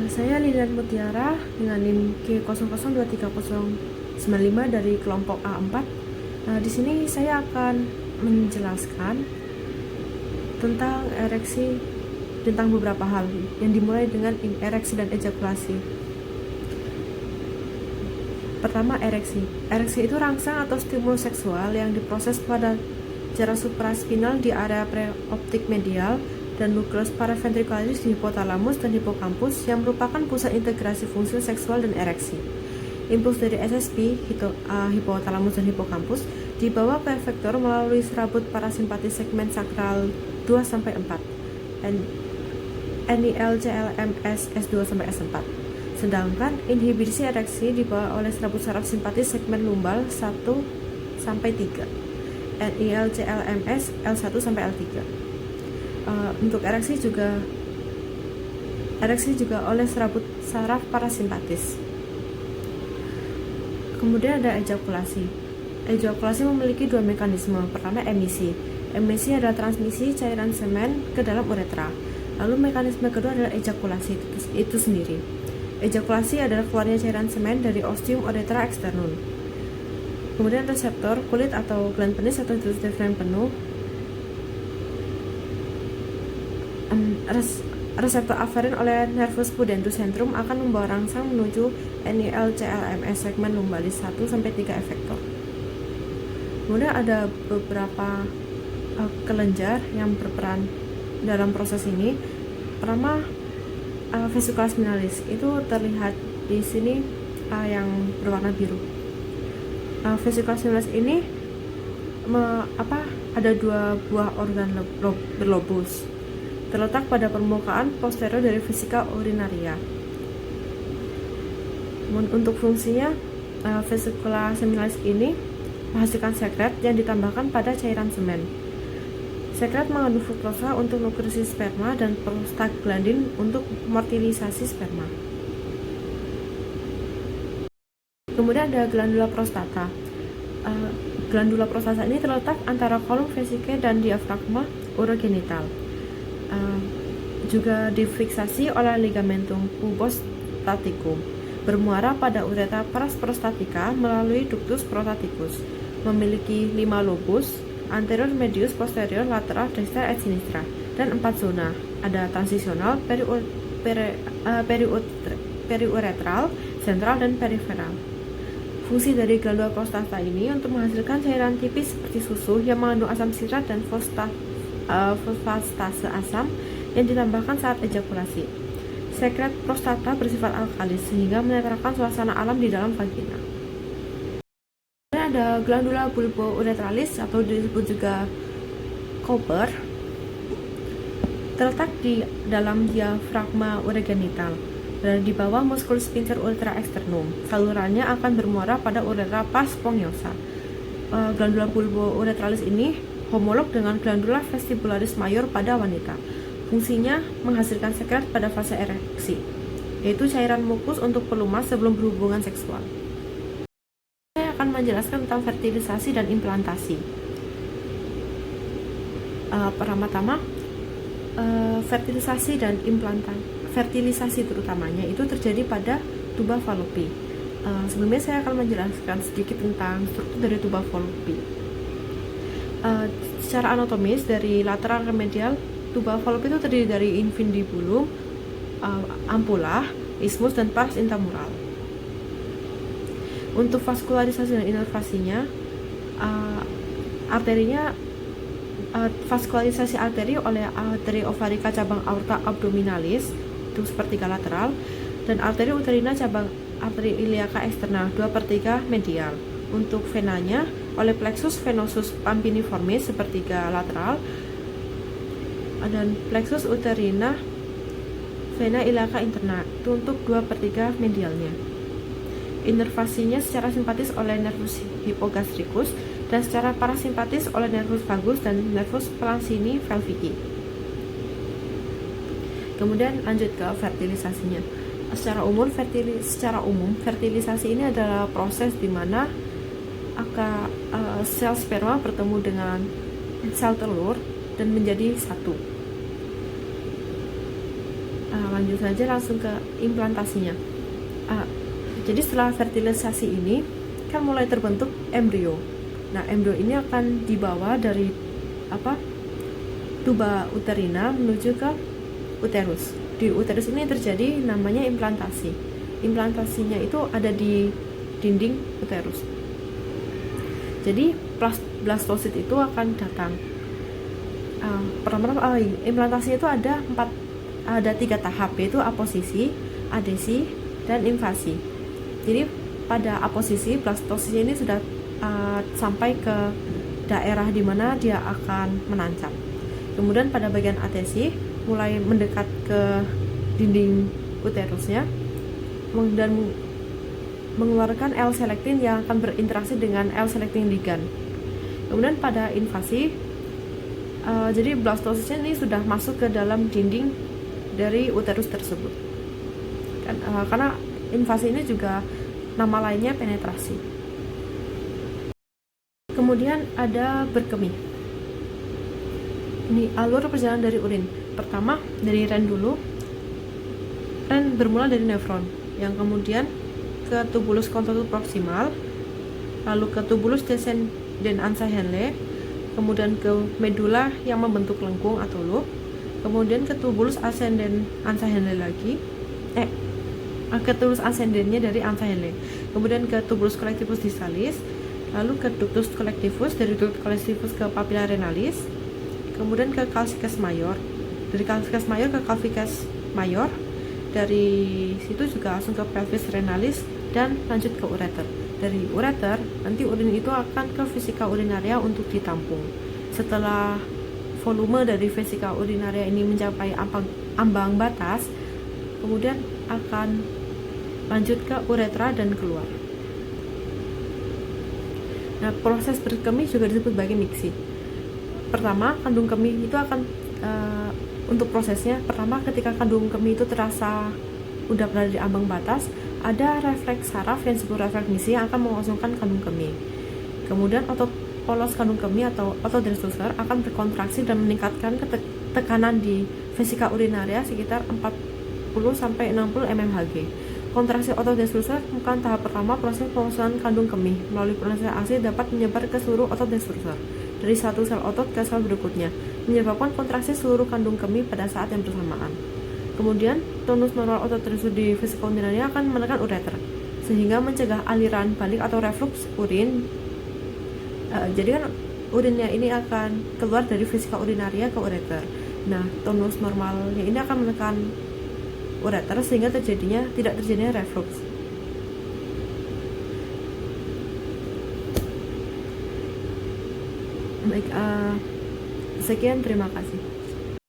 Saya Lilian Mutiara dengan NIM K00239095 dari kelompok A4. Di sini saya akan menjelaskan tentang ereksi, tentang beberapa hal yang dimulai dengan ereksi dan ejakulasi. Pertama, ereksi. Ereksi itu rangsang atau stimulus seksual yang diproses pada jarak supraspinal di area preoptik medial dan nukleus paraventricularis di hipotalamus dan hipokampus yang merupakan pusat integrasi fungsi seksual dan ereksi. Impuls dari SSP, hipotalamus dan hipokampus, dibawa ke efektor melalui serabut parasimpatis segmen sakral 2-4, NIL-CLMS S2-S4. Sedangkan inhibisi ereksi dibawa oleh serabut saraf simpatis segmen lumbal 1-3, NIL-CLMS L1-L3. Untuk ereksi juga oleh serabut saraf parasimpatis. Kemudian ada ejakulasi. Ejakulasi memiliki dua mekanisme. Pertama, emisi. Emisi adalah transmisi cairan semen ke dalam uretra. Lalu mekanisme kedua adalah ejakulasi itu sendiri. Ejakulasi adalah keluarnya cairan semen dari ostium uretra externum. Kemudian reseptor kulit atau gland penis atau gland penuh. Reseptor aferen oleh nervus pudendus centrum akan membawa rangsang menuju NIL-CLMS segmen lumbalis 1-3 efektor. Kemudian ada beberapa kelenjar yang berperan dalam proses ini. Pertama, vesicula spinalis itu terlihat di sini yang berwarna biru. Vesicula spinalis ini ada dua buah organ berlobus terletak pada permukaan posterior dari vesika urinaria. Untuk fungsinya, vesicula seminalis ini menghasilkan sekret yang ditambahkan pada cairan semen. Sekret mengandung fruktosa untuk nutrisi sperma dan prostaglandin untuk motilisasi sperma. Kemudian ada glandula prostata. Glandula prostata ini terletak antara kolom vesike dan diafragma urogenital. Juga difiksasi oleh ligamentum pubostaticum, bermuara pada uretra prostatica melalui ductus prostaticus, memiliki 5 lobus, anterior, medius, posterior, lateral, dexter, et sinistra, dan 4 zona. Ada transisional, periuretral, sentral, dan periferal. Fungsi dari glandula prostata ini untuk menghasilkan cairan tipis seperti susu yang mengandung asam sitrat dan fosfatase asam yang ditambahkan saat ejakulasi. Sekret prostata bersifat alkalis sehingga menetralkan suasana alam di dalam vagina. Kemudian ada glandula bulbouretralis atau disebut juga Cowper, terletak di dalam diafragma urogenital dan di bawah muscul sphincter uretra externum. Salurannya akan bermuara pada uretra pars spongosa. Glandula bulbouretralis ini homolog dengan glandula vestibularis mayor pada wanita. Fungsinya menghasilkan sekret pada fase ereksi, yaitu cairan mukus untuk pelumas sebelum berhubungan seksual. Saya akan menjelaskan tentang fertilisasi dan implantasi. Pertama-tama, fertilisasi dan implantasi. Fertilisasi terutamanya itu terjadi pada tuba fallopi. Sebelumnya saya akan menjelaskan sedikit tentang struktur dari tuba fallopi. Secara anatomis, dari lateral ke medial, tuba fallopi itu terdiri dari infundibulum, ampula, isthmus, dan pars intramural. Untuk vaskularisasi dan inervasinya, vaskularisasi arteri oleh arteri ovarika cabang aorta abdominalis itu sepertiga lateral, dan arteri uterina cabang arteri iliaca eksterna 2/3 medial. Untuk venanya oleh plexus venosus pampiniformis sepertiga lateral dan plexus uterina vena iliaca interna itu untuk 2/3 medialnya. Inervasinya secara simpatis oleh nervus hypogastricus dan secara parasimpatis oleh nervus vagus dan nervus plancini pelvici. Kemudian lanjut ke fertilisasinya. Secara umum fertilisasi ini adalah proses di mana sel sperma bertemu dengan sel telur dan menjadi satu. Lanjut saja langsung ke implantasinya. Jadi setelah fertilisasi ini kan mulai terbentuk embrio. Nah, embrio ini akan dibawa dari tuba uterina menuju ke uterus. Di uterus ini terjadi namanya implantasi. Implantasinya itu ada di dinding uterus. Jadi blastosit itu akan datang. Pertama, implantasi itu ada 3 tahap, yaitu aposisi, adesi, dan invasi. Jadi pada aposisi, blastosis ini sudah sampai ke daerah di mana dia akan menancap. Kemudian pada bagian adesi mulai mendekat ke dinding uterusnya dan mengeluarkan L-selektin yang akan berinteraksi dengan L-selektin ligand. Kemudian pada invasi, jadi blastosis ini sudah masuk ke dalam dinding dari uterus tersebut. Karena invasi ini juga nama lainnya penetrasi. Kemudian ada berkemih. Ini alur perjalanan dari urin. Pertama dari ren dulu. Ren bermula dari nefron, yang kemudian ke tubulus convolutus proximal, lalu ke tubulus descendens Ansa-Henle, kemudian ke medula yang membentuk lengkung atau loop, kemudian ke tubulus ascendens Ansa-Henle lagi, ke tubulus ascendennya dari Ansa-Henle, kemudian ke tubulus collectivus distalis, lalu ke ductus collectivus, dari ductus collectivus ke papilla renalis, kemudian ke calcicus major, dari calcicus major ke calcicus major, dari situ juga langsung ke pelvis renalis dan lanjut ke ureter. Dari ureter nanti urin itu akan ke vesika urinaria untuk ditampung. Setelah volume dari vesika urinaria ini mencapai ambang batas, kemudian akan lanjut ke uretra dan keluar. Nah, proses berkemih juga disebut sebagai miksi. Pertama, kandung kemih itu akan untuk prosesnya, pertama ketika kandung kemih itu terasa udah berada di ambang batas, ada refleks saraf yang disebut refleks misi yang akan mengosongkan kandung kemih. Kemudian otot polos kandung kemih atau otot destrusor akan berkontraksi dan meningkatkan tekanan di vesika urinaria sekitar 40-60 mmHg. Kontraksi otot destrusor merupakan tahap pertama proses pengosongan kandung kemih. Melalui proses ASI dapat menyebar ke seluruh otot destrusor dari satu sel otot ke sel berikutnya, menyebabkan kontraksi seluruh kandung kemih pada saat yang bersamaan. Kemudian, tonus normal otot destrusor di vesika urinaria akan menekan ureter, sehingga mencegah aliran balik atau reflux urin. Jadi kan urinnya ini akan keluar dari vesika urinaria ke ureter. Nah, tonus normalnya ini akan menekan ureter sehingga tidak terjadinya reflux. Baik, sekian, terima kasih.